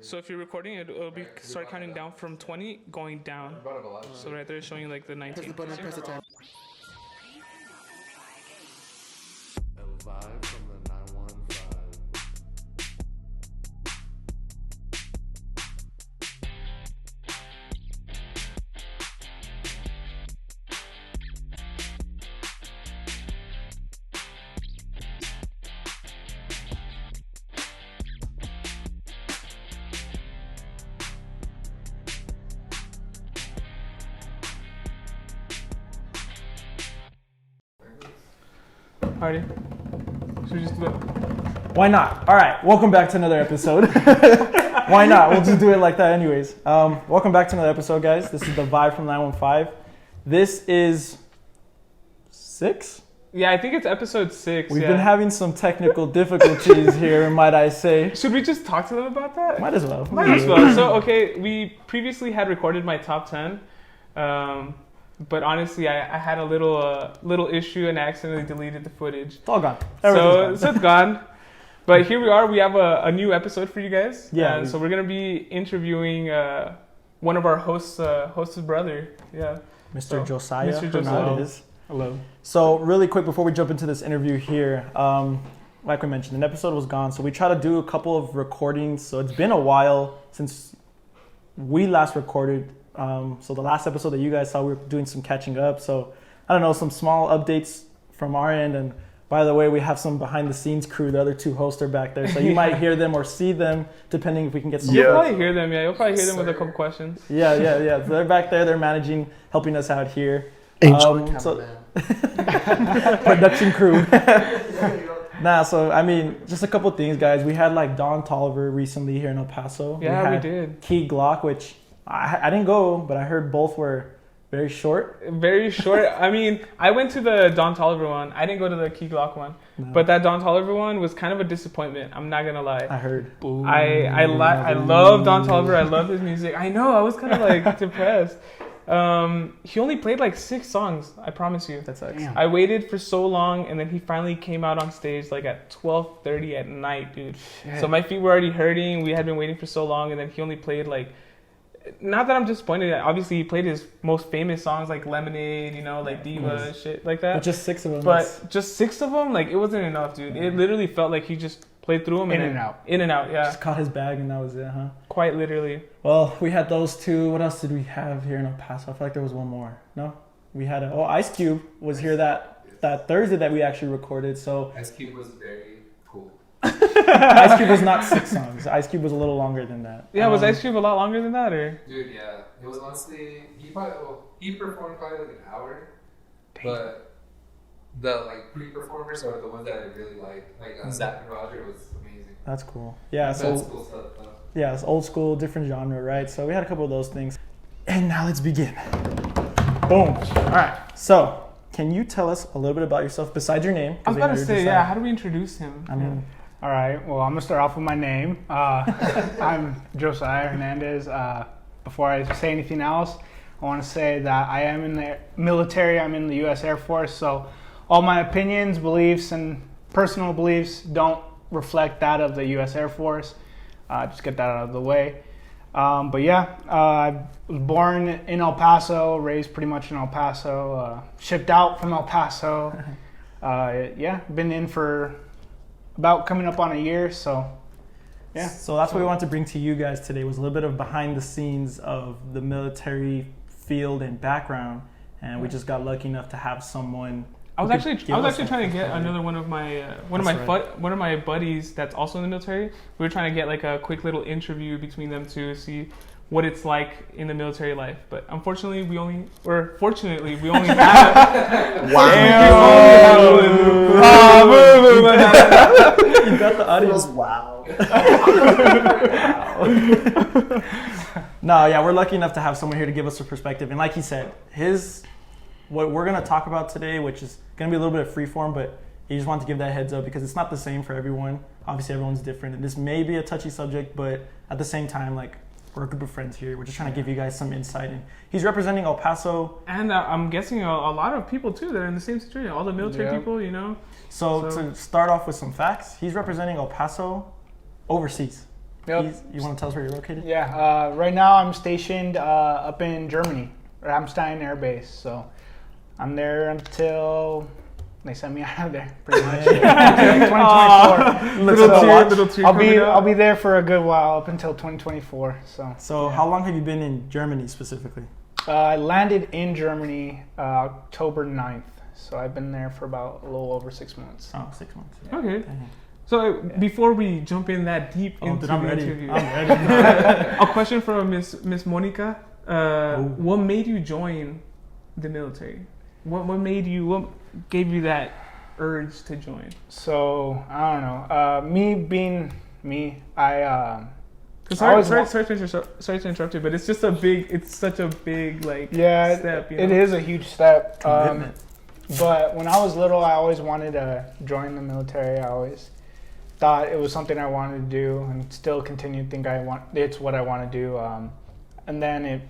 So if you're recording, it'll be start counting down from 20, going down. So right there, showing you like the 19. Press the button, press the time. A vibe from the 915. Alrighty. Should we just do that? Why not? All right, welcome back to another episode. Why not? We'll just do it like that anyways. Welcome back to another episode, guys. This is the Vibe from 915. This is 6? Yeah, I think it's episode 6. We've been having some technical difficulties here, might I say. Should we just talk to them about that? Might as well. Might as well. So, okay, we previously had recorded my top 10. But honestly, I had a little issue and I accidentally deleted the footage. It's all gone. So it's gone. But here we are. We have a new episode for you guys. Yeah. So we're going to be interviewing one of our host's brother. Yeah. Mr. Josiah. Mr. Josiah. Hello. So really quick before we jump into this interview here, like we mentioned, an episode was gone. So we try to do a couple of recordings. So it's been a while since we last recorded. So the last episode that you guys saw, we were doing some catching up. So I don't know, some small updates from our end. And by the way, we have some behind the scenes crew. The other two hosts are back there. So you might hear them or see them, depending if we can get some. You'll probably hear them, yeah. You'll probably hear them with a couple questions. Yeah. So they're back there. They're managing, helping us out here. Production crew. So I mean, just a couple things, guys. We had like Don Tolliver recently here in El Paso. Yeah, we did. Key Glock, which I didn't go, but I heard both were very short. Very short. I mean, I went to the Don Tolliver one. I didn't go to the Key Glock one. No. But that Don Tolliver one was kind of a disappointment. I'm not going to lie. I heard. I love Don Tolliver. I love his music. I know. I was kind of like depressed. He only played like 6 songs. I promise you. That sucks. I waited for so long, and then he finally came out on stage like at 12:30 at night, dude. Shit. So my feet were already hurting. We had been waiting for so long, and then he only played like... Not that I'm disappointed. Obviously, he played his most famous songs like Lemonade, like Diva, shit like that. But just 6 of them. But just 6 of them, like it wasn't enough, dude. It literally felt like he just played through them in and out, yeah. Just caught his bag and that was it, huh? Quite literally. Well, we had those 2. What else did we have here in El Paso? I feel like there was one more. No, we had Ice Cube was here that Thursday that we actually recorded. So Ice Cube was very cool. Ice Cube was not 6 songs. Ice Cube was a little longer than that. Yeah, was Ice Cube a lot longer than that, or? Dude, yeah, it was honestly he performed probably like an hour, but the like pre-performers are the ones that I really like Zach and Roger was amazing. That's cool. Yeah, That's cool stuff. Yeah, it's old school, different genre, right? So we had a couple of those things, and now let's begin. Boom. All right. So, can you tell us a little bit about yourself besides your name? I was about to say, yeah. How do we introduce him? I mean. All right, well, I'm going to start off with my name. I'm Josiah Hernandez. Before I say anything else, I want to say that I am in the military. I'm in the U.S. Air Force, so all my opinions, beliefs, and personal beliefs don't reflect that of the U.S. Air Force. Just get that out of the way. But yeah, I was born in El Paso, raised pretty much in El Paso, shipped out from El Paso. Been in for about coming up on a year, so yeah. So that's what we want to bring to you guys today, was a little bit of behind the scenes of the military field and background, and we just got lucky enough to have someone. I was actually trying to get another one of my buddies that's also in the military. We were trying to get like a quick little interview between them two, see what it's like in the military life. But unfortunately, fortunately, we only have. Wow! You got the audience. Wow. No, yeah, we're lucky enough to have someone here to give us a perspective, and like he said, what we're gonna talk about today, which is gonna be a little bit of freeform, but he just wanted to give that heads up because it's not the same for everyone. Obviously, everyone's different, and this may be a touchy subject, but at the same time, like, we're a group of friends here. We're just trying to give you guys some insight. And he's representing El Paso. And I'm guessing a lot of people, too, that are in the same situation. All the military people, So to start off with some facts, he's representing El Paso overseas. Yep. You want to tell us where you're located? Yeah. Right now I'm stationed up in Germany, Ramstein Air Base. So I'm there until they send me out of there, pretty much. 2024. Little tear coming out. I'll be there for a good while, up until 2024. So how long have you been in Germany specifically? I landed in Germany October 9th. So I've been there for about a little over 6 months. Oh, 6 months. Yeah. Okay. Dang. So before we jump in that deep into dude, I'm the ready. interview, I'm ready. a question from Miss Monica. What made you join the military? What gave you that urge to join? So I don't know. Me being me, Sorry to interrupt you, but it's such a big like step. You know? It is a huge step. Commitment. But when I was little, I always wanted to join the military. I always thought it was something I wanted to do, and still continue to think it's what I want to do. And then it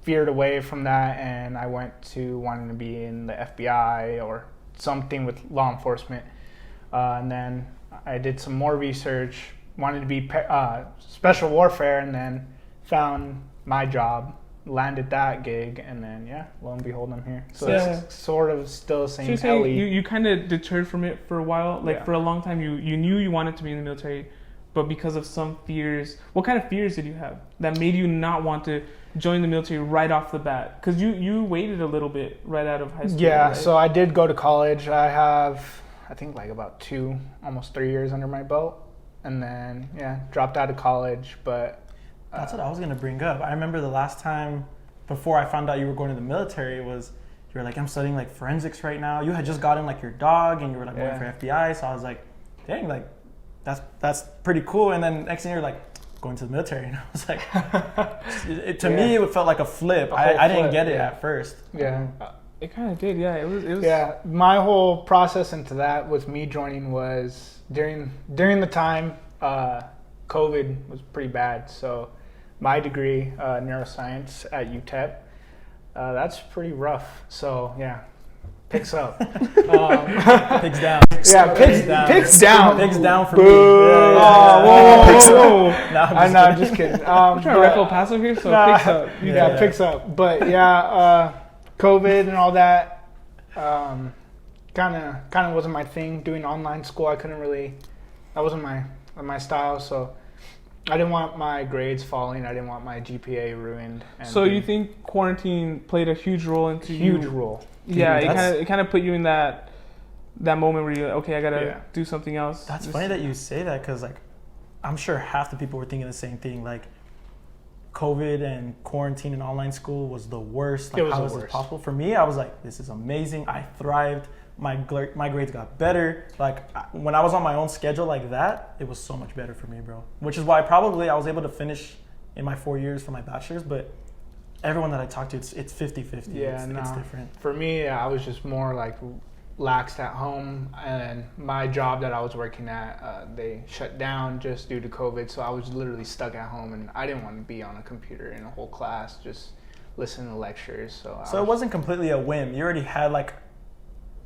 veered away from that, and I went to wanting to be in the FBI or something with law enforcement. And then I did some more research, wanted to be special warfare, and then found my job, landed that gig, and then lo and behold, I'm here. So it's sort of still the same. So you're saying you kind of deterred from it for a while, for a long time. You knew you wanted to be in the military, but because of some fears. What kind of fears did you have that made you not want to join the military right off the bat? Because you waited a little bit right out of high school. Yeah, right? so I did go to college. I have, I think, like about almost 3 years under my belt, and then dropped out of college. But that's what I was gonna bring up. I remember the last time before I found out you were going to the military was you were like, I'm studying like forensics right now. You had just gotten like your dog, and you were like going for FBI. So I was like, dang, like that's pretty cool. And then next thing you're like going to the military, and I was like, to me it felt like a flip. I didn't get it at first. Yeah. It kind of did, yeah. It was. Yeah, my whole process into that with me joining was during the time COVID was pretty bad. So my degree, neuroscience at UTEP, that's pretty rough. So picks up. Picks down. Yeah, picks down. Picks down for Boo. me. Whoa. I'm just kidding. I'm trying to rep El Paso here, so picks up. Picks up. But COVID and all that kind of wasn't my thing. Doing online school, I couldn't really. That wasn't my style. So I didn't want my grades falling. I didn't want my GPA ruined. So you think quarantine played a huge role into huge role? Yeah, it kind of put you in that moment where you're like, okay, I gotta do something else. That's funny that you say that, because like I'm sure half the people were thinking the same thing. Like COVID and quarantine and online school was the worst. Like, how is this possible? For me, I was like, this is amazing. I thrived. My grades got better. Like when I was on my own schedule like that, it was so much better for me, bro. Which is why probably I was able to finish in my 4 years for my bachelor's. But everyone that I talked to, it's 50-50. Yeah, it's different. For me, I was just more like laxed at home, and my job that I was working at, they shut down just due to COVID. So I was literally stuck at home, and I didn't want to be on a computer in a whole class just listening to lectures. So it wasn't completely a whim. You already had like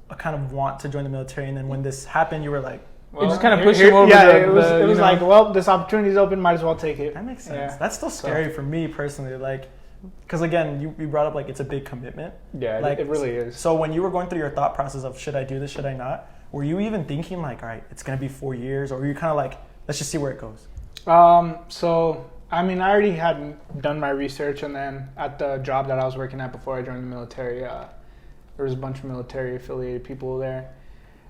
a kind of want to join the military, and then when this happened, you were like, well, it just kind of pushed you over. Yeah, it was like, well, this opportunity's open, might as well take it. That makes sense. That's still scary for me personally, like, because again, you brought up like it's a big commitment. Yeah, like, it really is. So when you were going through your thought process of should I do this, should I not, were you even thinking like, all right, it's gonna be 4 years, or were you kind of like, let's just see where it goes? So I mean, I already had done my research, and then at the job that I was working at before I joined the military, there was a bunch of military affiliated people there,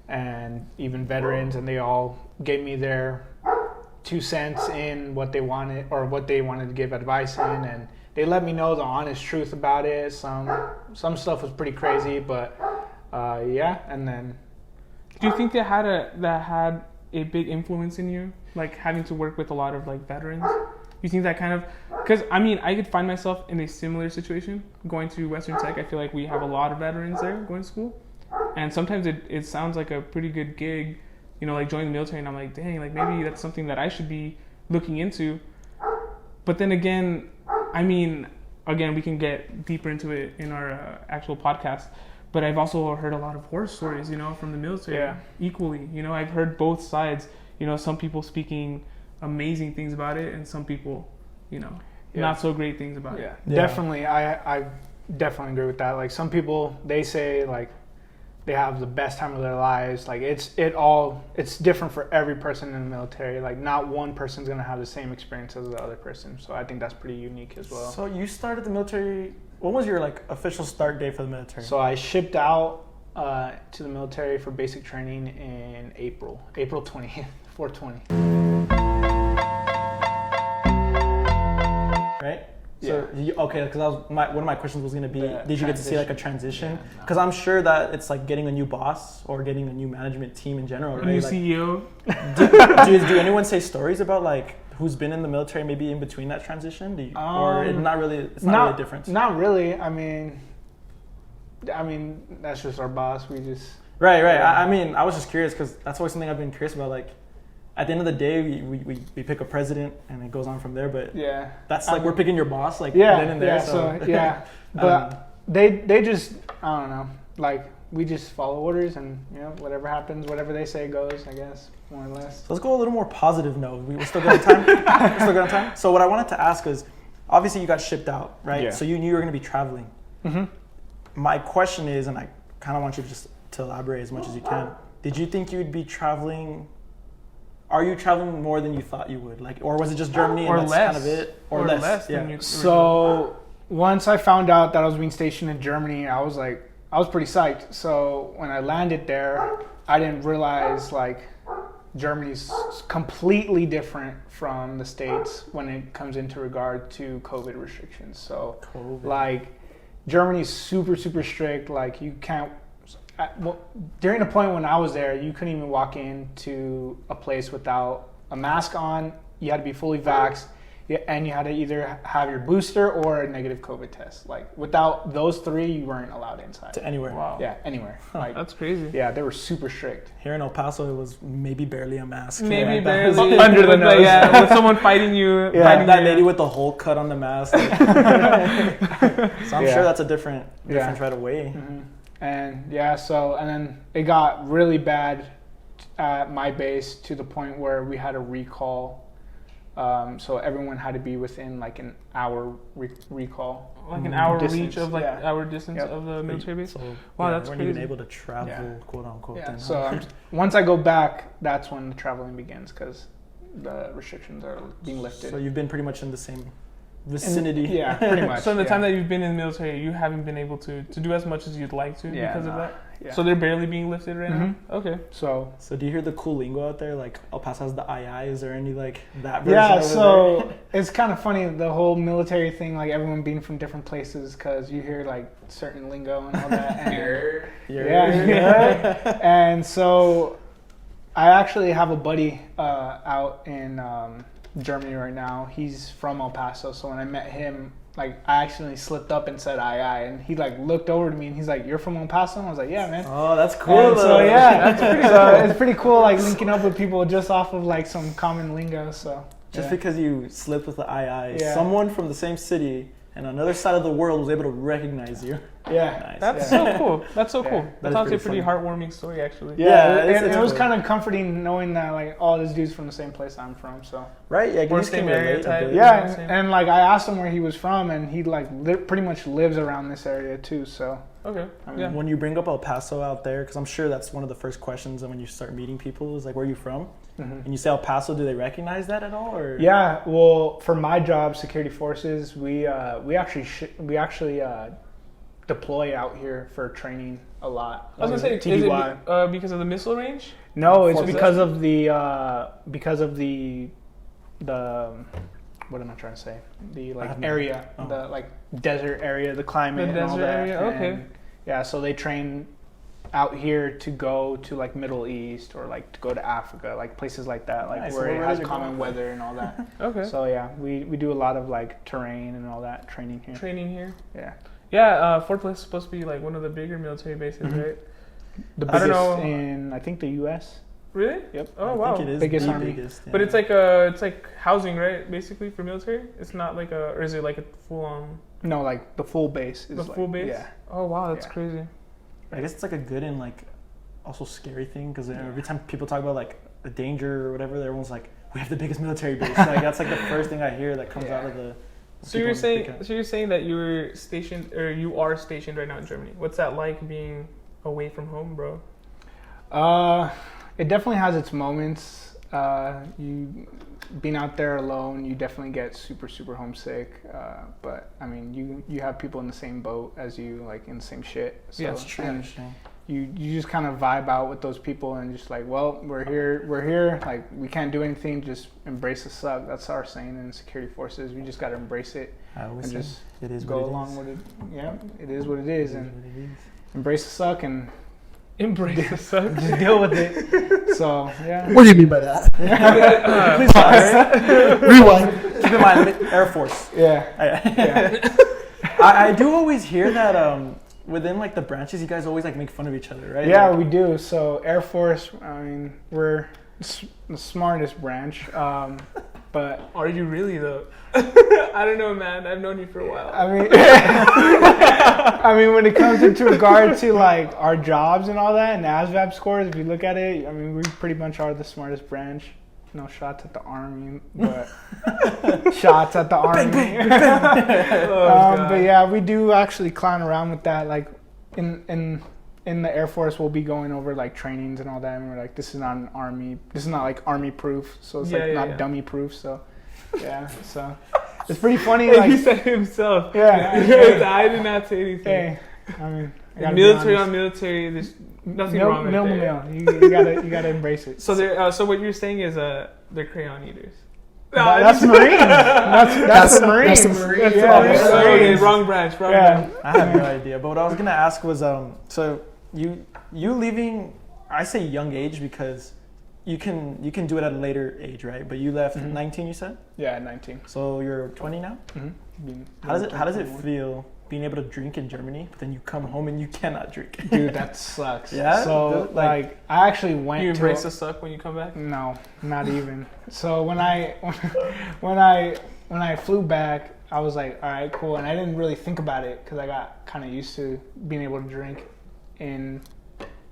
and even veterans, and they all gave me their 2 cents in what they wanted to give advice in, and they let me know the honest truth about it. Some stuff was pretty crazy, but and then. Do you think that had a big influence in you, like having to work with a lot of like veterans? You think that kind of, because I mean, I could find myself in a similar situation going to Western Tech. I feel like we have a lot of veterans there going to school, and sometimes it sounds like a pretty good gig, like joining the military, and I'm like, dang, like maybe that's something that I should be looking into. But then again, I mean, we can get deeper into it in our actual podcast. But I've also heard a lot of horror stories, from the military equally. I've heard both sides. Some people speaking amazing things about it, and some people, you know, Yeah. not so great things about Yeah, it. definitely. I definitely agree with that. Like some people, they say like they have the best time of their lives. Like it's different for every person in the military. Like not one person's gonna have the same experience as the other person. So I think that's pretty unique as well. So you started the military. When was your like official start date for the military? So I shipped out to the military for basic training in April 20th, 4/20. Right? So okay, because one of my questions was going to be, The did you get to see like a transition? Yeah, no. Because I'm sure that it's like getting a new boss or getting a new management team in general, right? New Like, CEO. do anyone say stories about like who's been in the military maybe in between that transition? Or it's not really a difference? Not really. I mean, that's just our boss. We just Right. Yeah. I mean, I was just curious because that's always something I've been curious about. Like, at the end of the day, we pick a president and it goes on from there. But yeah. that's like we're picking your boss, like Yeah, then and there. yeah. So yeah, but they just I don't know. Like we just follow orders and whatever happens, whatever they say goes. I guess more or less. So let's go a little more positive note. We're still good on time. We're still good on time. So what I wanted to ask is, obviously you got shipped out, right? Yeah. So you knew you were going to be traveling. Mm-hmm. My question is, and I kind of want you just to elaborate as much as you can. Did you think you'd be traveling? Are you traveling more than you thought you would? Like, or was it just Germany Or and that's less. kind of it? Or less yeah. than you. So once I found out that I was being stationed in Germany, I was pretty psyched. So when I landed there, I didn't realize like Germany's completely different from the States when it comes into regard to COVID restrictions. So like Germany's super, super strict. Like you can't, during the point when I was there, you couldn't even walk into a place without a mask on. You had to be fully vaxxed, and you had to either have your booster or a negative COVID test. Like without those three, you weren't allowed inside. To anywhere. Wow. Yeah, anywhere. Like That's crazy. yeah, they were super strict. Here in El Paso, it was maybe barely a mask. Maybe Yeah, barely Under the with, like, nose. yeah, with someone fighting you. Yeah, fighting that you. lady with the hole cut on the mask. So I'm Yeah. sure that's a different Yeah. right away. Mm-hmm. And yeah, and then it got really bad at my base to the point where we had a recall. So everyone had to be within like an hour recall. Like an hour Distance, reach of like yeah. hour distance Yep. of the military base. So, Wow, yeah, that's weren't crazy. even able to travel, Yeah. quote unquote. Yeah. then, So huh? once I go back, that's when the traveling begins because the restrictions are being lifted. So you've been pretty much in the same vicinity. Yeah, pretty much. So in the yeah. time that you've been in the military, you haven't been able to do as much as you'd like to Yeah, because of nah, that. yeah. So they're barely being lifted right now. Okay. So So do you hear the cool lingo out there? Like El Paso has the II. Is there any like that version? yeah, over so it's kind of funny the whole military thing, like everyone being from different places, because you hear like certain lingo and all that. And, Here. there? yeah. And so I actually have a buddy out in Germany right now. He's from El Paso, so when I met him, like I actually slipped up and said II, and he like looked over to me and he's like, "You're from El Paso?" And I was like, "Yeah, man." Oh, that's cool. And so though. yeah, that's pretty. So it's pretty cool, like linking up with people just off of like some common lingo. So Just yeah. because you slipped with the II, Yeah. someone from the same city and another side of the world was able to recognize you. Yeah. Nice. That's Yeah. so cool. That's so Yeah. cool. That That is sounds like a pretty pretty heartwarming story, actually. Yeah, Yeah, and it's it was cool. kind of comforting knowing that like all this dude's from the same place I'm from. So Right? Yeah, Or you same can area relate a type. bit. Yeah. yeah, same. and like I asked him where he was from, and he like pretty much lives around this area too. So Okay. I mean, Yeah. When you bring up El Paso out there, because I'm sure that's one of the first questions when you start meeting people is like, where are you from? mhm. And you say El Paso, do they recognize that at all? Or Yeah, well, for my job, security forces, we actually deploy out here for training a lot. I was gonna say, is TDY. it because of the missile range? No, it's For because of the what am I trying to say? The like have no- area, oh. the like desert area, the climate, The and all desert that. area, okay. And, yeah, so they train out here to go to like Middle East or like to go to Africa, like places like that, like Nice, where so it we're has ready to common go. weather and all that. Okay. So yeah, we do a lot of like terrain and all that training here. Training here. Yeah, Yeah, Fort Bliss is supposed to be like one of the bigger military bases, Mhm. right? the I don't biggest know. in I think the U.S. Really? Yep. Oh I wow. think it is Biggest the army. biggest. But yeah. it's like housing, right? Basically for military. It's not like or is it like a full on No, like the full base is the like, full base? Yeah. Oh wow, that's Yeah. crazy. I guess it's like a good and like also scary thing because every time people talk about like the danger or whatever, everyone's like, we have the biggest military base. Like that's like the first thing I hear that comes out of the. So you're saying that you were stationed, or you are stationed right now in Germany. What's that like being away from home, bro? It definitely has its moments. You being out there alone, you definitely get super homesick. But I mean, you have people in the same boat as you, like in the same shit. So, yeah, it's true. You just kind of vibe out with those people and just like, well, we're here. Like we can't do anything. Just embrace the suck. That's our saying in security forces. We just got to embrace it and just it is go along with it. Yeah, it is what it is, and embrace the suck and embrace the suck. Just deal with it. So yeah. What do you mean by that? Please stop. Rewind. Keep in mind, Air Force. Yeah. I do always hear that within like the branches, you guys always like make fun of each other, right? Yeah, like, we do. So Air Force, I mean, we're the smartest branch. But are you really though? I don't know, man. I've known you for a while. I mean, when it comes into regard to like our jobs and all that and ASVAB scores, if you look at it, I mean, we pretty much are the smartest branch. No shots at the Army, but shots at the Army. But yeah, we do actually clown around with that. Like in the Air Force, we'll be going over like trainings and all that, and we're like, this is not an Army. This is not like Army proof, so it's not dummy proof. So yeah, so it's pretty funny. Hey, like, he said it himself. Yeah, I did not say anything. Hey, I mean, military on military, there's nothing wrong with it. You gotta embrace it. So they're so what you're saying is they're crayon eaters. That's Marines. That's the Marines. That's the Marines. Okay, wrong branch. Branch. I have no idea. But what I was gonna ask was, so you leaving? I say young age because you can do it at a later age, right? But you left 19, you said? Yeah, 19. So you're 20 now. How does it feel being able to drink in Germany, but then you come home and you cannot drink? Dude, that sucks. Yeah. So like I actually went. You embrace the suck when you come back? No, not even. So when I flew back, I was like, all right, cool, and I didn't really think about it because I got kind of used to being able to drink in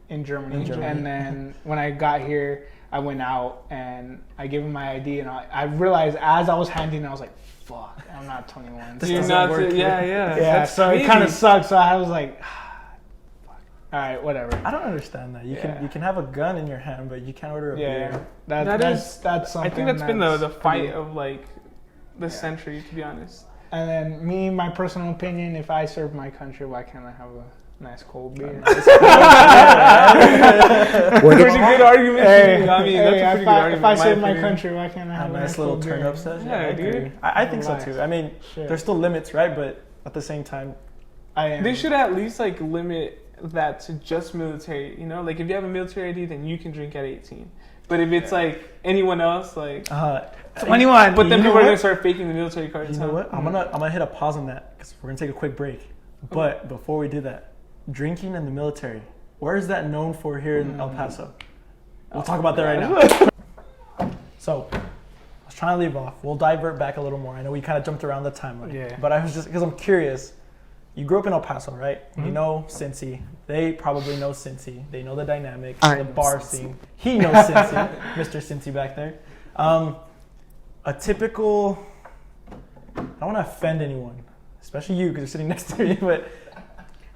Germany. And then when I got here, I went out and I gave him my ID, and I realized as I was handing it, I was like, fuck, I'm not 21. You're not. Yeah. So it kind of sucks. So I was like, fuck. All right, whatever. I don't understand that. You can have a gun in your hand, but you can't order a beer. That's something. I think that's been the fight of like the century, to be honest. And then my personal opinion, if I serve my country, why can't I have a nice cold beer? Pretty good argument. Hey, I mean, that's a pretty good argument. If I serve my country, why can't I have a nice little turn up set? Yeah, dude. I think so too. I mean, there's still limits, right? But at the same time, they should at least like limit that to just military. You know, like if you have a military ID, then you can drink at 18. But if it's like anyone else, like 21. But then people are gonna start faking the military cards. You know what? I'm gonna hit a pause on that because we're gonna take a quick break. But before we do that, drinking in the military, where is that known for here in El Paso? We'll talk about that right now. So, I was trying to leave off. We'll divert back a little more. I know we kind of jumped around the timeline. Yeah. But I was just because I'm curious. You grew up in El Paso, right? You know Cincy. They probably know Cincy. They know the dynamic, the bar scene. He knows Cincy, Mr. Cincy back there. A typical, I don't want to offend anyone, especially you because you're sitting next to me, but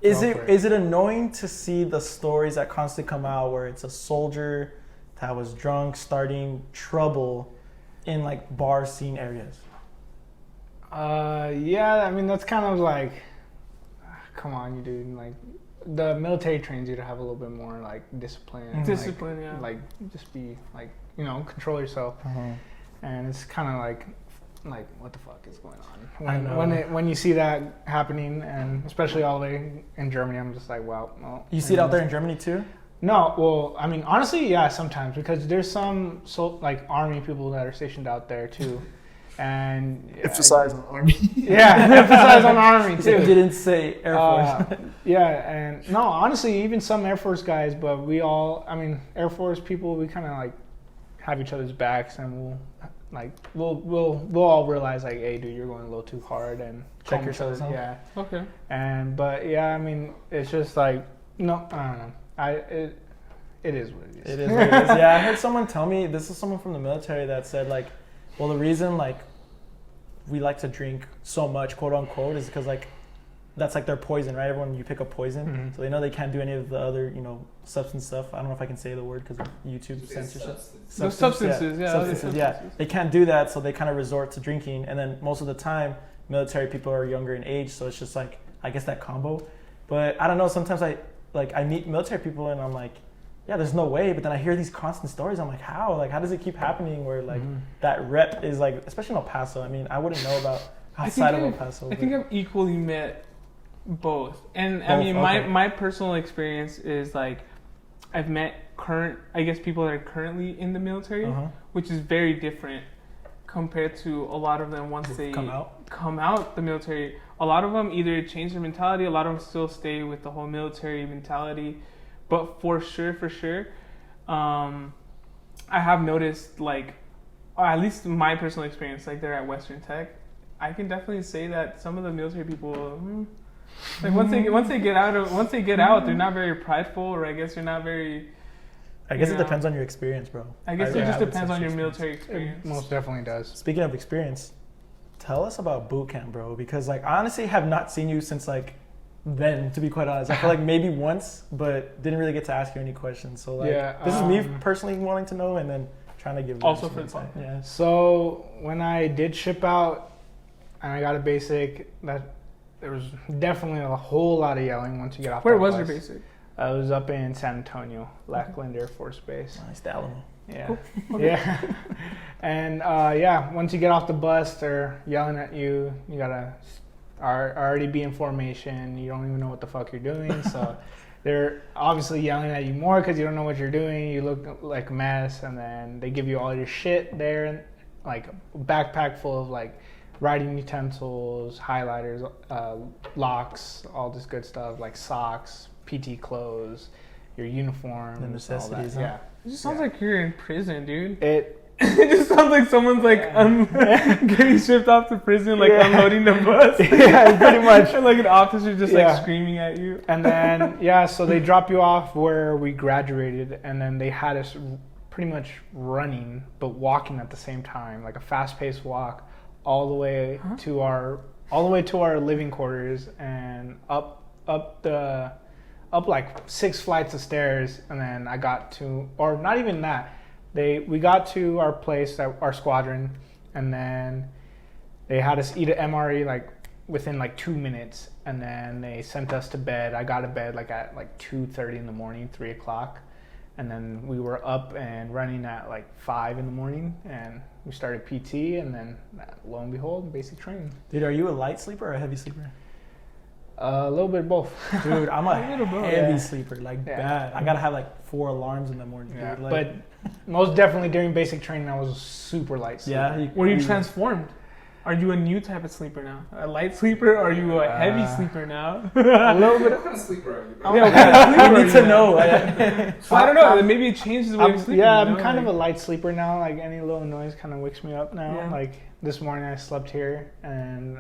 is it annoying to see the stories that constantly come out where it's a soldier that was drunk starting trouble in like bar scene areas? Yeah, I mean, that's kind of like, come on, you dude. Like, the military trains you to have a little bit more like discipline. Discipline, yeah. Like, just be like, control yourself. And it's kind of like what the fuck is going on? When you see that happening, and especially all the way in Germany, I'm just like, well. You see it out there in Germany too? No, well, I mean, honestly, yeah, sometimes because there's some army people that are stationed out there too. And emphasize on Army. Emphasize on Army too. You didn't say Air Force. And no, honestly, even some Air Force guys, but Air Force people, we kind of like have each other's backs, and we'll all realize like, hey, dude, you're going a little too hard, and check yourselves out. Yeah. Okay. But yeah, I mean, it's just like, no, I don't know. it is what it is. It is what it is. Yeah, I heard someone tell me, this is someone from the military that said like, well, the reason like we like to drink so much, quote unquote, is because like that's like their poison, right? Everyone, you pick up poison, so they know they can't do any of the other, substance stuff. I don't know if I can say the word because of YouTube censorship. Substances, Yeah. They can't do that, so they kind of resort to drinking. And then most of the time, military people are younger in age, so it's just like, I guess that combo. But I don't know, sometimes I meet military people and I'm like, yeah, there's no way. But then I hear these constant stories. I'm like, how? Like, how does it keep happening where like that rep is like, especially in El Paso. I mean, I wouldn't know about outside of El Paso. I think I've equally met both. And I Both, mean, okay. my personal experience is like, I've met people that are currently in the military, which is very different compared to a lot of them once they come out the military. A lot of them either change their mentality, a lot of them still stay with the whole military mentality. But for sure, I have noticed, like, or at least my personal experience, like they're at Western Tech, I can definitely say that some of the military people, like once they get out, they're not very prideful, or I guess they're not very. I guess it depends on your experience, bro. I guess it just depends on your military It experience. most definitely does. Speaking of experience, tell us about boot camp, bro. Because like I honestly have not seen you since like then, to be quite honest. I feel like maybe once, but didn't really get to ask you any questions. So like, this is me personally wanting to know, and then trying to give Also some for the insight. podcast. Yeah. So when I did ship out and I got a basic, that there was definitely a whole lot of yelling once you get off. Where that was bus. your basic? I was up in San Antonio, Lackland Air Force Base. Nice, the Alamo. Yeah. Cool. Yeah. And once you get off the bus, they're yelling at you. You gotta already be in formation. You don't even know what the fuck you're doing. So they're obviously yelling at you more because you don't know what you're doing. You look like a mess, and then they give you all your shit there, like a backpack full of like writing utensils, highlighters, locks, all this good stuff, like socks, PT clothes, your uniform, The necessities, all that. huh? It just sounds like you're in prison, dude. It It just sounds like someone's like getting shipped off to prison, like unloading the bus. Yeah, pretty much. And like an officer just like screaming at you. And then so they drop you off where we graduated, and then they had us pretty much running but walking at the same time, like a fast-paced walk all the way to our living quarters, and up like 6 flights of stairs, and then I got to, or not even that. We got to our place, our squadron, and then they had us eat an MRE like within like 2 minutes, and then they sent us to bed. I got to bed like at like 2:30 in the morning, 3 o'clock, and then we were up and running at like 5 in the morning, and we started PT, and then lo and behold, basic training. Dude, are you a light sleeper or a heavy sleeper? A little bit of both. Dude, I'm a little bit, heavy sleeper, like bad. I gotta have like 4 alarms in the morning. Yeah, dude. Like, but most definitely during basic training, I was a super light sleeper. yeah. Were you transformed? Are you a new type of sleeper now? A light sleeper, or are you a heavy sleeper now? A little bit. What kind of sleeper are you, bro? Yeah, what kind of sleeper I are need you to now? know. So I don't know. Maybe it changes the way you're sleeping. Yeah, you I'm know? kind of a Like- light sleeper now. Like any little noise kind of wakes me up now. Yeah. Like this morning I slept here, and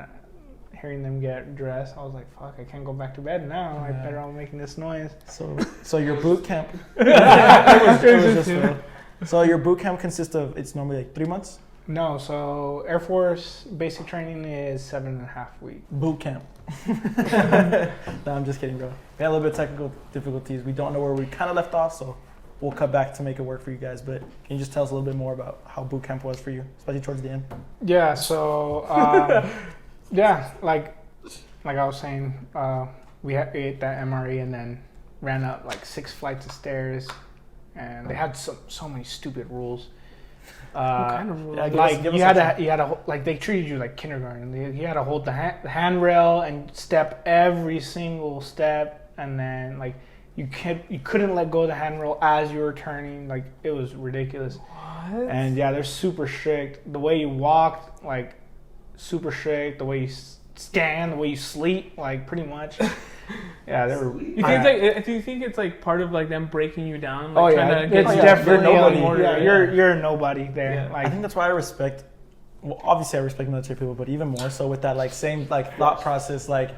hearing them get dressed, I was like, fuck, I can't go back to bed now. I better not making this noise. So your boot camp. it was just so your boot camp consists of, it's normally like 3 months? No, so Air Force basic training is 7.5 weeks. Boot camp. No, I'm just kidding, bro. We had a little bit of technical difficulties. We don't know where we kind of left off, so we'll cut back to make it work for you guys. But can you just tell us a little bit more about how boot camp was for you, especially towards the end? Yeah, so like I was saying, we ate that MRE and then ran up like 6 flights of stairs, and they had so many stupid rules. What kind of rules? Yeah, Like give you us had to like they treated you like kindergarten. You had to hold the handrail and step every single step, and then like you couldn't let go of the handrail as you were turning. Like it was ridiculous. What? And yeah, they're super strict. The way you walked, like super strict. The way you stand, the way you sleep, like pretty much. Yeah, they were. You think do you think it's like part of like them breaking you down? Like, Oh yeah, trying to it's get you definitely you're nobody. order, Yeah, you're a nobody there. Yeah. Like I think that's why I respect. Well, obviously I respect military people, but even more so with that like same like thought process. Like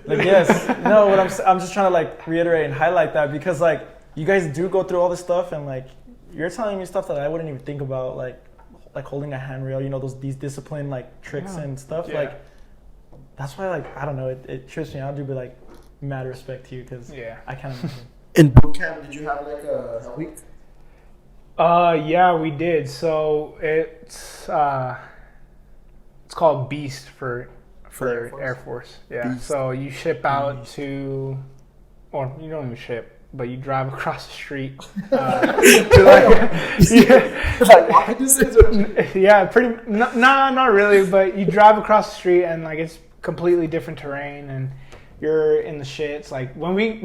yes, no. What I'm just trying to like reiterate and highlight that because like you guys do go through all this stuff, and like you're telling me stuff that I wouldn't even think about, like holding a handrail, you know, these discipline like tricks and stuff. Yeah. Like that's why, like, I don't know, it trips me out, dude. But like, mad respect to you because I can't imagine. In boot camp, did you have like a hell week? Yeah, we did. So it's called Beast for Air Force. Yeah. Beast. So you ship out to, or you don't even ship, but you drive across the street. To Like walking distance? yeah, not really, but you drive across the street and like it's completely different terrain and you're in the shits. Like when we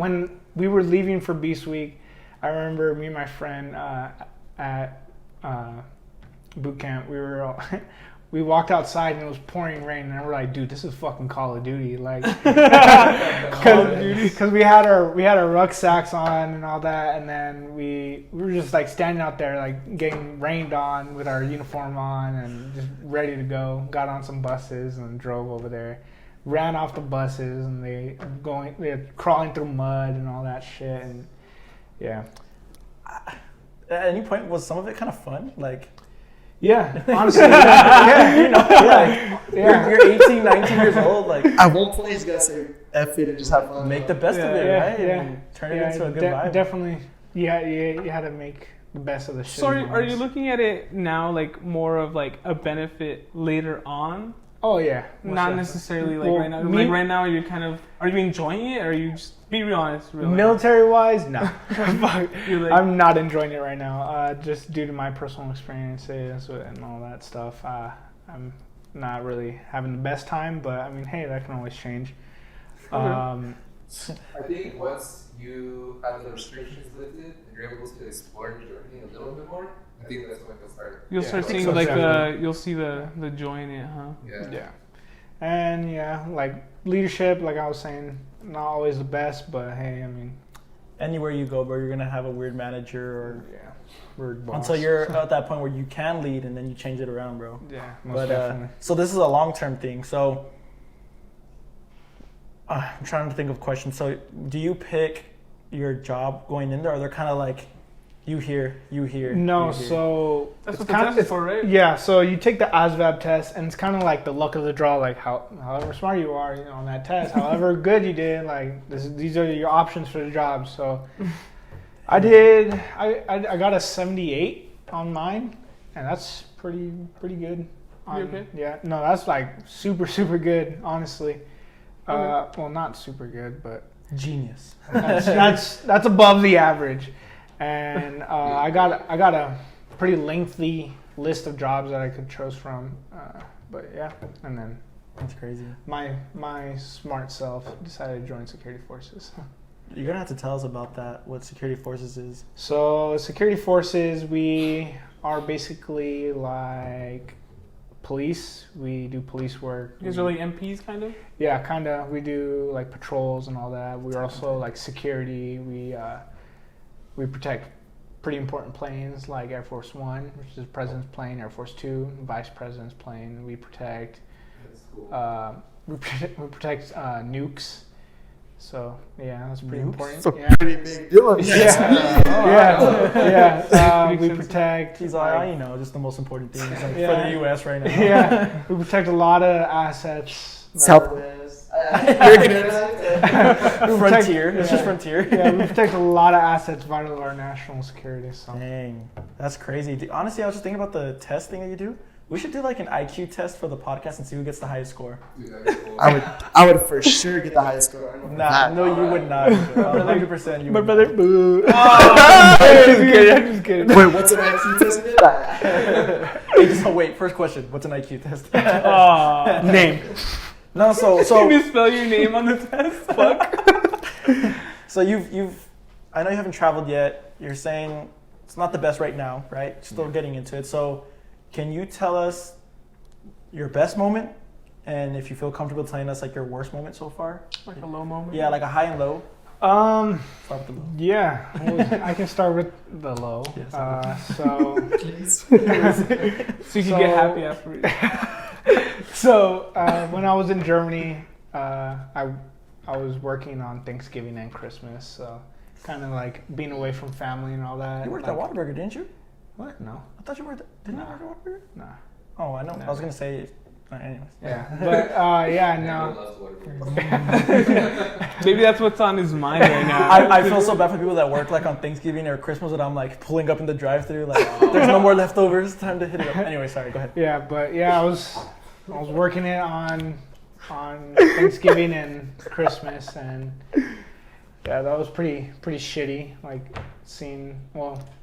were leaving for Beast Week, I remember me and my friend at boot camp, we walked outside and it was pouring rain, and we're like, dude, this is fucking Call of Duty, like, because we had our rucksacks on and all that, and then we were just like standing out there like getting rained on with our uniform on and just ready to go. Got on some buses and drove over there. Ran off the buses and they're crawling through mud and all that shit, and yeah. At any point, was some of it kind of fun? Like, yeah, honestly, yeah, you know, you're 18, 19 years old. Like, At one point, you gotta say F it and just have fun. make the best of it, right? And turn it into a good vibe. Definitely, you had to make the best of the shit. So are you looking at it now like more of like a benefit later on? Oh yeah, Not necessarily like Well, right now. Like right now, you're kind of. Are you enjoying it, or are you just be real honest? Military wise, no. You're like, I'm not enjoying it right now. Just due to my personal experiences and all that stuff. I'm not really having the best time, but I mean, hey, that can always change. I think once you have the restrictions lifted and you're able to explore Germany a little bit more, I think that's when you'll start. You'll start I think seeing so, like definitely. you'll see the joy in it, huh? Yeah. And yeah, like leadership, like I was saying, not always the best, but hey, I mean, Anywhere you go, bro, you're gonna have a weird manager or weird boss. until you're at that point where you can lead, and then you change it around, bro. Yeah, most But definitely. so this is a long-term thing. So I'm trying to think of questions. So do you pick your job going in there, or they're kind of like you here, No, you here? so That's it's what the kind test of is for, right? yeah. So you take the ASVAB test, and it's kind of like the luck of the draw. Like however smart you are, you know, on that test, however good you did, like these are your options for the job. So I got a 78 on mine, and that's pretty good. You okay? Yeah, no, that's like super good, honestly. Well, not super good, but Genius. that's above the average. And I got a pretty lengthy list of jobs that I could choose from. But yeah, and then That's crazy. my smart self decided to join security forces. You're gonna have to tell us about that. What security forces is? So security forces, we are basically like police. We do police work. You guys are like MPs, kind of. Yeah, kind of. We do like patrols and all that. We're also like security. We protect pretty important planes like Air Force One, which is the President's plane, Air Force Two, Vice President's plane. We protect. That's cool. We protect nukes. So yeah, that's pretty important. It's a Yeah. pretty big deal. Yeah. We Pretty protect. He's like, you know, just the most important things like, Yeah. for the U.S. right now. Yeah, we protect a lot of assets. Southwest. Frontier. It's just Yeah. Frontier. Yeah, we protect a lot of assets vital to our national security. So Dang, that's crazy. Dude, honestly, I was just thinking about the test thing that you do. We should do like an IQ test for the podcast and see who gets the highest score. Dude, that'd be cool. I would for sure get the highest score. I know Nah, that. no, you would not. 100% you my would brother, not. boo. I'm just kidding. Wait, what's an IQ test again? Hey, just wait. First question. What's an IQ test? Name. No, so Can you spell your name on the test? Fuck. so you've I know you haven't traveled yet. You're saying it's not the best right now, right? Still getting into it. So can you tell us your best moment, and if you feel comfortable telling us like your worst moment so far? Like a low moment. Yeah, like a high and low. Um. Start with the low. Yeah, well, I can start with the low. Yes, So So you can get happy afterwards. when I was in Germany, I was working on Thanksgiving and Christmas. So kind of like being away from family and all that. You worked like, at Whataburger, didn't you? What? No. I thought you worked. Didn't you Nah. work at Whataburger? Nah. Oh, I know. No. I was gonna say. Anyways. Yeah. But yeah, Everyone no. loves Whataburger. Maybe that's what's on his mind right now. I feel so bad for people that work like on Thanksgiving or Christmas, and I'm like pulling up in the drive-thru, like there's no more leftovers. Time to hit it up. Anyway, sorry. Go ahead. Yeah, but yeah, I was working it on Thanksgiving and Christmas, and yeah, that was pretty shitty. Like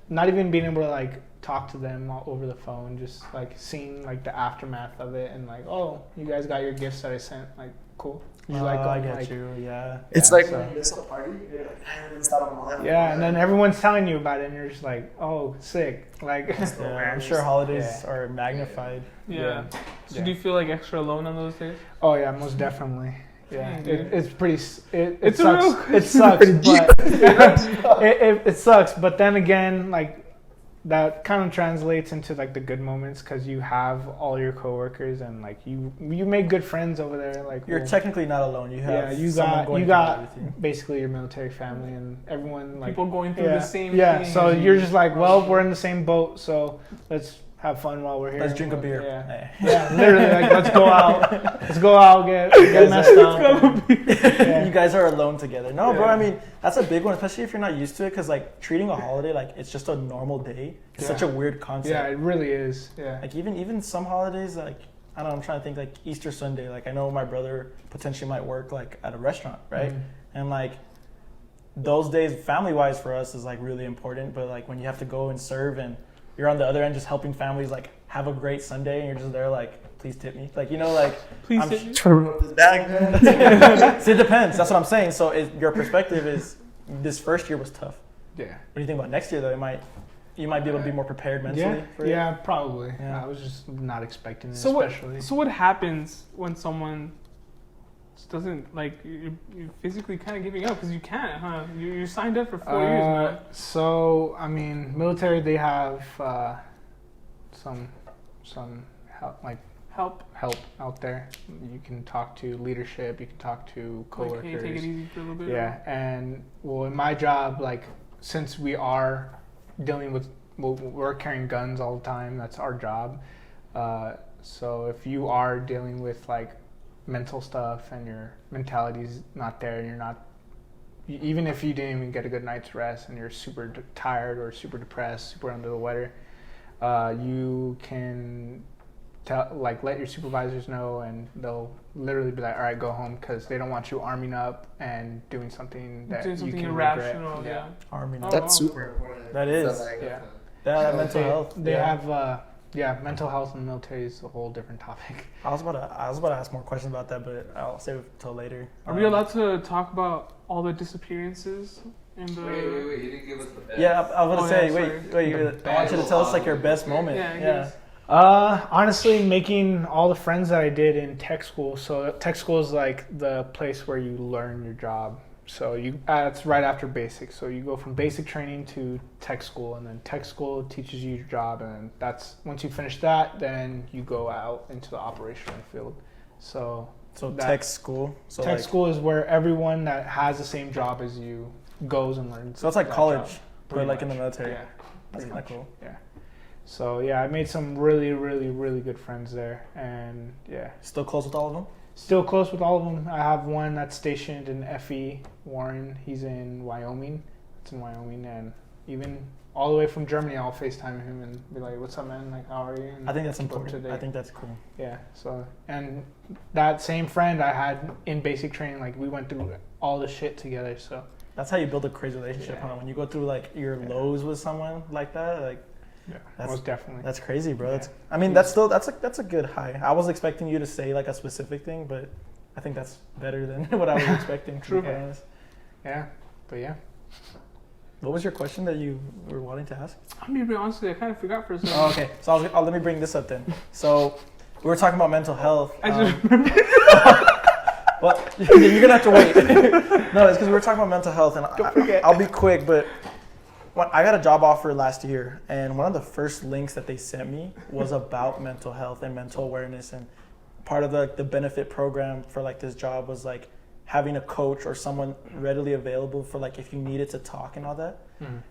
not even being able to like talk to them over the phone, just like seeing like the aftermath of it, and like, oh, you guys got your gifts that I sent, like, cool. You like I them? get Like, you. Yeah. It's Yeah, like so- when you miss a party, you're like, I missed out on all that. yeah, and then everyone's telling you about it, and you're just like, oh, sick. Like, Yeah, I'm sure holidays are magnified. Yeah. So Yeah. do you feel like extra alone on those days? oh yeah, most definitely. Yeah, Dang, dude. it's pretty. It It's a sucks. real- It sucks, pretty but it sucks. But then again, like that kind of translates into like the good moments because you have all your coworkers and like you make good friends over there. Like You're technically not alone. You have yeah, you someone going got through it with you. basically your military family and everyone like People going through yeah, the same yeah. thing. So as you're you. just like, well, we're in the same boat, so let's have fun while we're here. Let's drink a beer. Yeah. Hey. Yeah, literally, like let's go out, get messed up. Yeah. You guys are alone together. No, bro. Yeah. I mean, that's a big one, especially if you're not used to it, because like treating a holiday like it's just a normal day. It's such a weird concept. Yeah, it really is. Yeah. Like even some holidays, like I don't know, I'm trying to think like Easter Sunday. Like I know my brother potentially might work like at a restaurant, right? Mhm. And like those days, family wise for us is like really important. But like when you have to go and serve and you're on the other end just helping families like have a great Sunday and you're just there like, please tip me, like, you know, like Please I'm hit me. Trying to rip this bag, man. So it depends. That's what I'm saying. So your perspective is this first year was tough. Yeah. What do you think about next year though? You might be able to be more prepared mentally. Yeah. For it. Yeah. Probably. Yeah. I was just not expecting it, So especially. what happens when someone just doesn't like you're physically kind of giving up because you can't, huh? You're signed up for 4 years, man. So I mean, military they have some help, like Help. help out there. You can talk to leadership. You can talk to coworkers. Like, hey, take it easy for a little bit. Yeah, and well, in my job, like since we are dealing with, well, we're carrying guns all the time. That's our job. So if you are dealing with like mental stuff and your mentality's not there, and you're not, even if you didn't even get a good night's rest and you're super tired or super depressed, super under the weather, you can let your supervisors know, and they'll literally be like, all right, go home, because they don't want you arming up and doing something that Doing something you can irrational. regret. Yeah. Army. Oh, That's wow. super important. That is. So, like, Yeah. That So mental health. They yeah. have mental health in the military is a whole different topic. I was about to ask more questions about that, but I'll save it till later. Are we allowed to talk about all the disappearances in the? Wait, you didn't give us the best. Yeah, I was Oh, gonna say. yeah, Wait. I want you to tell us like your best moment. Yeah, Yeah. yes. Honestly, making all the friends that I did in tech school. So tech school is like the place where you learn your job. So it's right after basic. So you go from basic training to tech school, and then tech school teaches you your job, and that's once you finish that, then you go out into the operational field. So Tech school. So tech like, school is where everyone that has the same job as you goes and learns. So it's like that college, job. but Pretty like in the much. military. Yeah, That's pretty kind of much. cool. Yeah. So yeah, I made some really, really, really good friends there, and yeah, Still close with all of them. still close with all of them. I have one that's stationed in FE, Warren. He's in Wyoming. It's in Wyoming, and even all the way from Germany, I'll FaceTime him and be like, "What's up, man? Like, how are you?" And I think that's keep up important. to I date. think that's cool. Yeah. So, and that same friend I had in basic training, like we went through all the shit together. So That's how you build a crazy relationship, Yeah. huh? When you go through like your Yeah. lows with someone like that, like yeah, That's- most definitely. that's crazy, bro. Yeah. That's I mean that's a good high. I was expecting you to say like a specific thing, but I think that's better than what I was expecting. To be True. honest. Yeah. But yeah. What was your question that you were wanting to ask? I'm gonna be honest with you, I kind of forgot for a second. Oh, okay. So let me bring this up then. So we were talking about mental health. I just Well, you're gonna have to wait. No, it's because we were talking about mental health, and I'll be quick. But I got a job offer last year, and one of the first links that they sent me was about mental health and mental awareness. And part of the benefit program for like this job was like having a coach or someone readily available for like if you needed to talk and all that.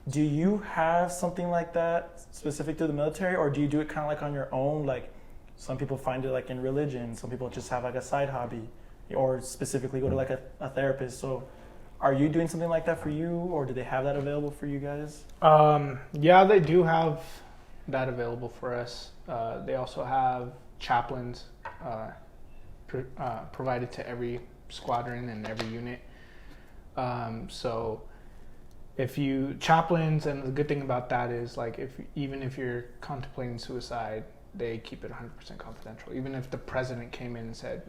Do you have something like that specific to the military, or do you do it kind of like on your own? Like some people find it like in religion, some people just have like a side hobby, or specifically go to like a therapist. So are you doing something like that for you, or do they have that available for you guys? Yeah, they do have that available for us. They also have chaplains provided to every squadron and every unit. So if you chaplains, and the good thing about that is like even if you're contemplating suicide, they keep it 100% confidential. Even if the president came in and said,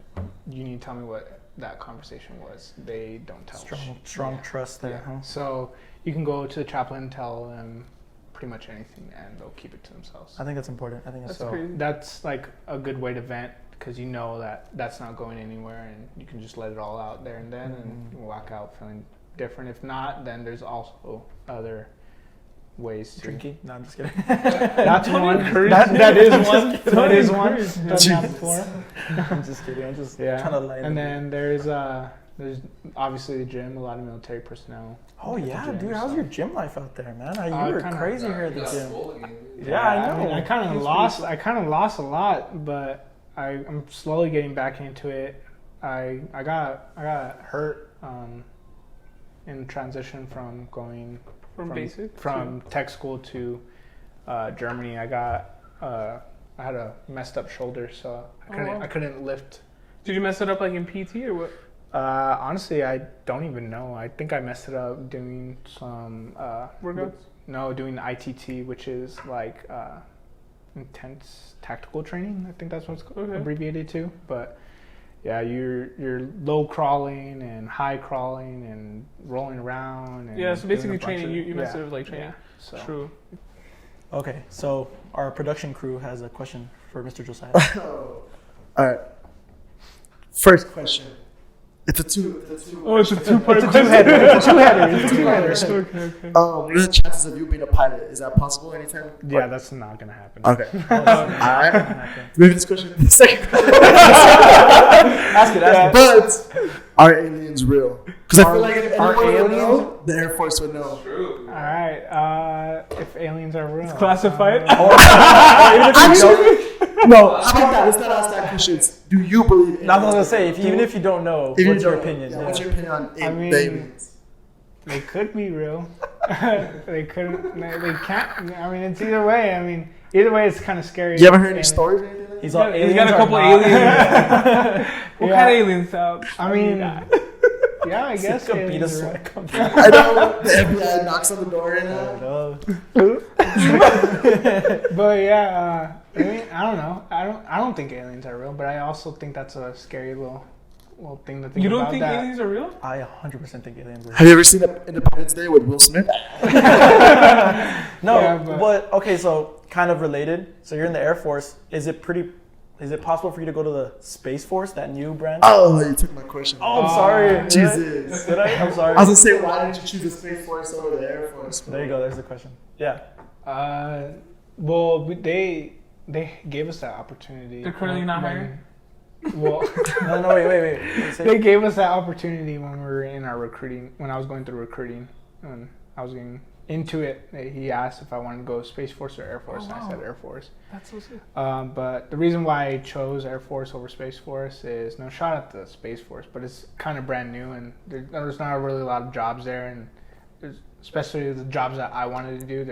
"You need to tell me what that conversation was," they don't tell. Strong trust there. Yeah. Huh? So you can go to the chaplain and tell them pretty much anything, and they'll keep it to themselves. I think that's important. I think that's So crazy. that's like a good way to vent, because you know that that's not going anywhere, and you can just let it all out there and then, and walk out feeling different. If not, then there's also other ways to drinking. No, I'm just kidding. That's Don't one. encourage That it. is one. That is one. encourage it. Done that before. I'm just kidding. I'm just Yeah. trying to lighten And it. then there's obviously the gym. A lot of military personnel. Oh yeah, gym, dude, how's so. your gym life out there, man? You were kinda- crazy here at the You got gym. swole again, dude. Yeah, I know. mean, I kind of lost a lot, but I'm slowly getting back into it. I got hurt in transition from going from tech school to Germany. I had a messed up shoulder, so I couldn't lift. Did you mess it up like in PT or what? Honestly, I don't even know. I think I messed it up doing some Workouts? No, doing the ITT, which is like intense tactical training. I think that's what it's abbreviated to. But yeah, you're low crawling and high crawling and rolling around. And Yeah, so doing basically a bunch training. of- You messed it up like training. Yeah, so. True. Okay, so our production crew has a question for Mr. Josiah. All right. First question. It's a two. Oh, it's a two-part question. Okay. What are the chances of you being a pilot? Is that possible anytime? Yeah, that's not gonna happen. Okay. All right. Maybe this question. The second question. Ask it. But are aliens real? Because I feel like if are anyone would aliens? know, the Air Force would know. True. All right. If aliens are real, Classified. Actually, no. How about that? Let's not ask that question. Do you believe? Not gonna say even if you don't know, If you what's your don't- opinion? Yeah, what's your opinion on I mean- the aliens? They could be real. They couldn't. They can't. I mean, it's either way. I mean, either way, it's kind of scary. You ever heard any stories or anything? Like He's that? all He's got a aliens are couple not- aliens. What Yeah. kind of aliens out? I mean, yeah, I guess. It's gonna beat aliens us are when real. it comes out. I know the FBI knocks on the door and But yeah, I mean, I don't know. I don't think aliens are real, but I also think that's a scary little thing to think You about. don't think that. aliens are real? I 100% think aliens are. Have you ever seen Independence Day with Will Smith? No, Yeah, but okay, so kind of related. So you're in the Air Force. Is it possible for you to go to the Space Force, that new branch? Oh, you took my question. Oh, I'm sorry. Jesus. Did I? I'm sorry. I was gonna say, why didn't you choose the Space Force over the Air Force? There you go. There's the question. Yeah. Well, they gave us that opportunity. They're currently not hiring? Well, No, wait. they gave us that opportunity when we were in our recruiting. When I was going through recruiting, and I was getting into it, he asked if I wanted to go Space Force or Air Force, and I said Air Force. That's so sick. But the reason why I chose Air Force over Space Force is no shot at the Space Force, but it's kind of brand new, and there's not really a lot of jobs there, and especially the jobs that I wanted to do,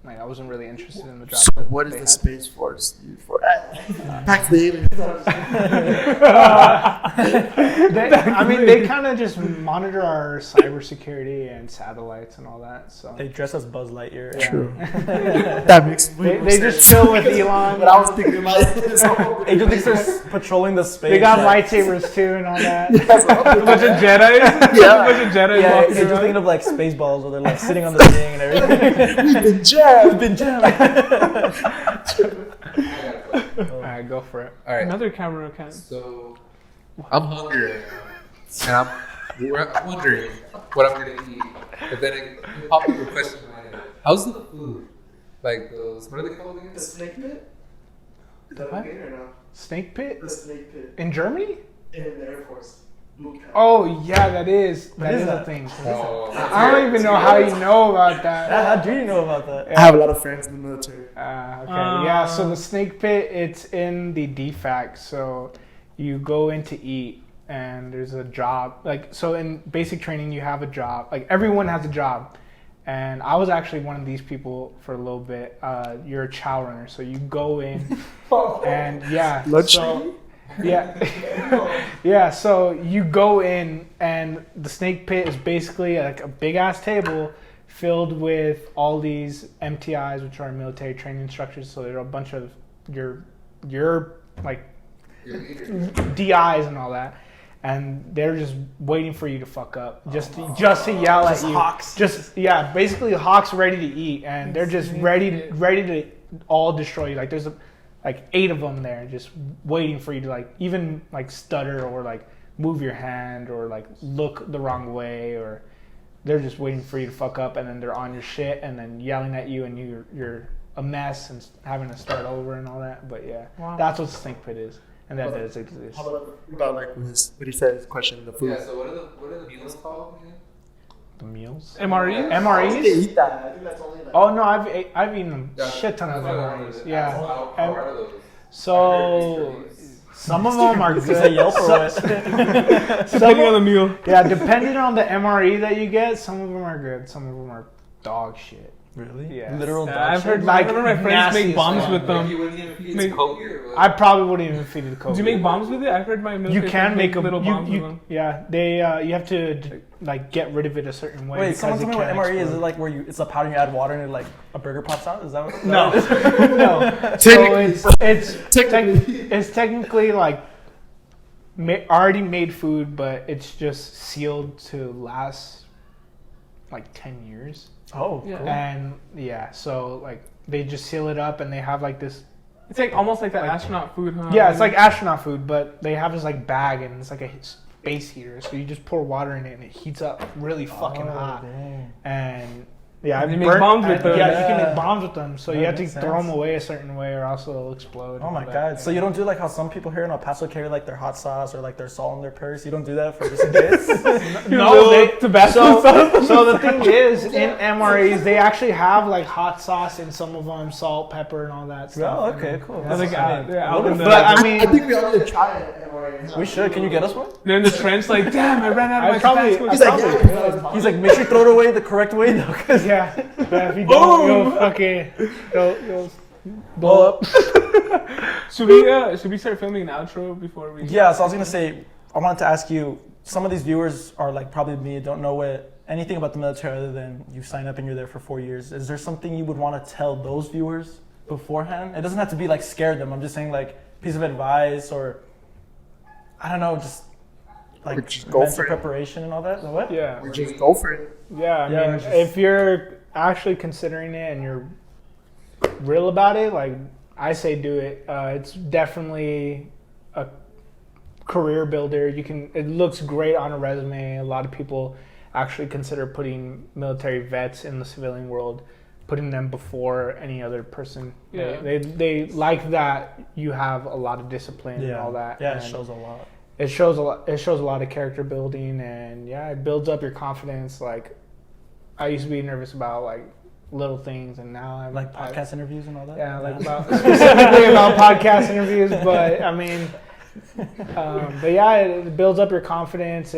I wasn't really interested in the jobs. So that what is they the had. Space Force used for? Back to the aliens. They kind of just monitor our cybersecurity and satellites and all that. So They dress as Buzz Lightyear. Yeah. True. That makes way more they sense. just chill with Elon. But I was thinking about it. Agent thinks they're patrolling the space. They got like- lightsabers too and all that. A bunch of Jedi. Yeah. A bunch of Jedi Yeah, walking Agent's around. thinking of like Spaceballs where they're like sitting on the thing and everything. We've been jammed. We've been jammed. All right, go for it. All right. Another camera can. So I'm hungry right now, and I'm wondering what I'm gonna eat. But then it popped up a question in my head: how's the food? Like those? What are they called again? The snake pit? Is that What? okay or no? Snake pit The snake pit in Germany? in the Air Force. Oh yeah, that is a thing. I don't even know how you know about that. How do you know about that? I have a lot of friends in the military. Okay. Yeah. So the snake pit, it's in the DFAC. So you go in to eat, and there's a job. Like, so in basic training, you have a job. Like, everyone has a job. And I was actually one of these people for a little bit. You're a chow runner, so you go in, and yeah, so, yeah. So you go in, and the snake pit is basically like a big ass table filled with all these MTIs, which are military training instructors. So there are a bunch of your like DIs and all that. And they're just waiting for you to fuck up, just to yell at you. Hawks. Basically hawks ready to eat, and they're just ready to all destroy you. Like, there's like 8 of them there, just waiting for you to like even like stutter or like move your hand or like look the wrong way, or they're just waiting for you to fuck up, and then they're on your shit and then yelling at you, and you're a mess and having to start over and all that. But yeah, that's what the snake pit is. And that does exist. How about like what he said, his question, the food? Yeah, so what are the meals called again? The meals? MREs? They MREs? eat that. I think that's only like. Oh no, I've eaten a shit ton of That's what I MREs. wanted. Yeah. How are those? So some of them are Is good. it Yelp or what? Depending on the meal. Yeah, depending on the MRE that you get, some of them are good, some of them are dog shit. Really? Yeah. Literal dog I've shit? heard Like, I remember my friends nasty make bombs as with fuck. them. You wouldn't even feed Make- it Kobe or what? I probably wouldn't even feed it to Kobe. Do you make bombs with it? I've heard my military You can friends make a little bombs with them. Yeah, they you have to like get rid of it a certain way. Wait, because someone it told me what can MRE is. explode. It like where it's a powder you add water and it like a burger pops out? Is that what? No, no. So it's technically like already made food, but it's just sealed to last like 10 years. Oh, Yeah. cool. And yeah, so like they just seal it up, and they have like this. It's like almost like that astronaut food, huh? Yeah, it's like astronaut food, but they have this like bag, and it's like a space heater. So you just pour water in it, and it heats up really fucking hot. Dang. And yeah, And I've you make bombs with them. Yeah, you Yeah. can make bombs with them. So That you have to makes throw sense. them away a certain way, or else they'll explode. Oh my and all god! that. So you don't do like how some people here in El Paso carry like their hot sauce or like their salt in their purse? You don't do that for just in case? No, they, Tabasco sauce. so the thing is, in MREs, they actually have like hot sauce in some of them, salt, pepper, and all that stuff. Oh, okay, cool. I think they're out in the, But I mean, I think we all need to try it. We should. Can you get us one? they're in the trench like, damn, I ran out of my I probably- Tabasco He's sauce. like, yeah. He's like, make sure you throw it away the correct way though, because yeah, if you don't, you'll fucking you'll blow up. Should we start filming an outro before we? yeah. So I was gonna say, I wanted to ask you. Some of these viewers are like probably me, don't know anything about the military other than you sign up and you're there for 4 years. Is there something you would want to tell those viewers beforehand? It doesn't have to be like scare them. I'm just saying like piece of advice or I don't know, just like Or just go mental for it. preparation and all that. What? Yeah, Or just go for it. yeah. I Yeah, mean, just- if you're actually considering it and you're real about it, like I say, do it. It's definitely a career builder. It looks great on a resume. A lot of people actually consider putting military vets in the civilian world, putting them before any other person. Yeah. They like that you have a lot of discipline and all that. Yeah, and it shows a lot. it shows a lot. It shows a lot of character building, and yeah, it builds up your confidence. Like I used to be nervous about like little things, and now I'm Like podcast interviews and all that. yeah, like about specifically about podcast interviews. But I mean, but yeah, it builds up your confidence.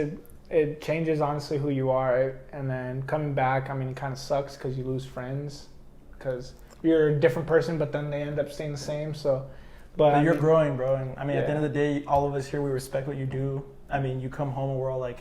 It changes honestly who you are, and then coming back, I mean, it kind of sucks because you lose friends because you're a different person, but then they end up staying the same. So, But I you're mean, growing, bro. And I mean, at the Yeah. end of the day, all of us here, we respect what you do. I mean, you come home and we're all like,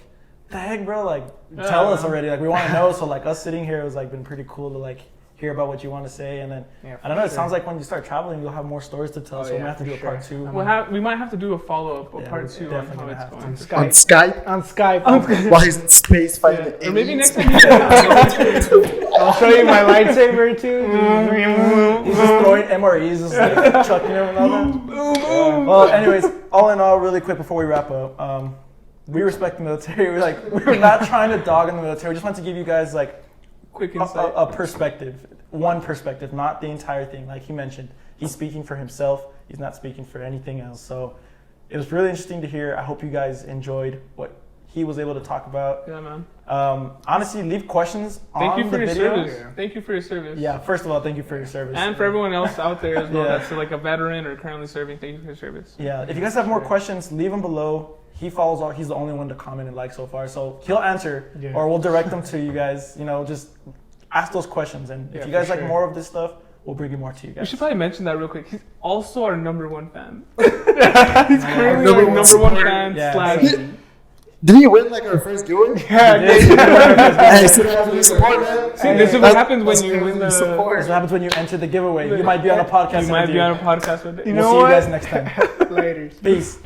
the heck, bro? Like, tell us already. Like, we want to know. So, like, us sitting here has, like, been pretty cool to, like, hear about what you want to say. And then, Yeah, I don't know, for it sounds sure. like when you start traveling, you'll have more stories to tell. Oh, so, we're yeah, going to have to do a for part sure. 2. We might have to do a follow-up, Yeah, part we 2 on definitely how gonna it's have to. going. On Skype. Skype. On Skype. While he's in space fighting the Or maybe aliens. next time I'll show you my lightsaber too. He's just throwing MREs, just like chucking them and all that. Well, anyways, all in all, really quick before we wrap up, we respect the military. We're not trying to dog on the military. We just want to give you guys like quick insight. a perspective, one perspective, not the entire thing. Like he mentioned, he's speaking for himself. He's not speaking for anything else. So it was really interesting to hear. I hope you guys enjoyed what he was able to talk about. Yeah, man. Honestly, leave questions Thank on you for the your video. service. Thank you for your service. Yeah, first of all, thank you for your service. And for everyone else out there as well Yeah. that's like a veteran or currently serving, thank you for your service. Yeah, if you guys have more questions, leave them below. He follows all. He's the only one to comment and like so far, so he'll answer, Yeah. or we'll direct them to you guys. You know, just ask those questions, and if Yeah, you guys for like sure. more of this stuff, we'll bring it more to you We guys. should probably mention that real quick. He's also our number one fan. He's currently number our one number one supporter. fan Yeah, slash. so- Did he win like our first giveaway? Yeah, Hey, sit down for the support, man. See, this is what happens when you win the. That's what happens when you enter the giveaway. You might be on a podcast. You might be interview. on a podcast with it. You We'll know see what? you guys next time. Later. Peace.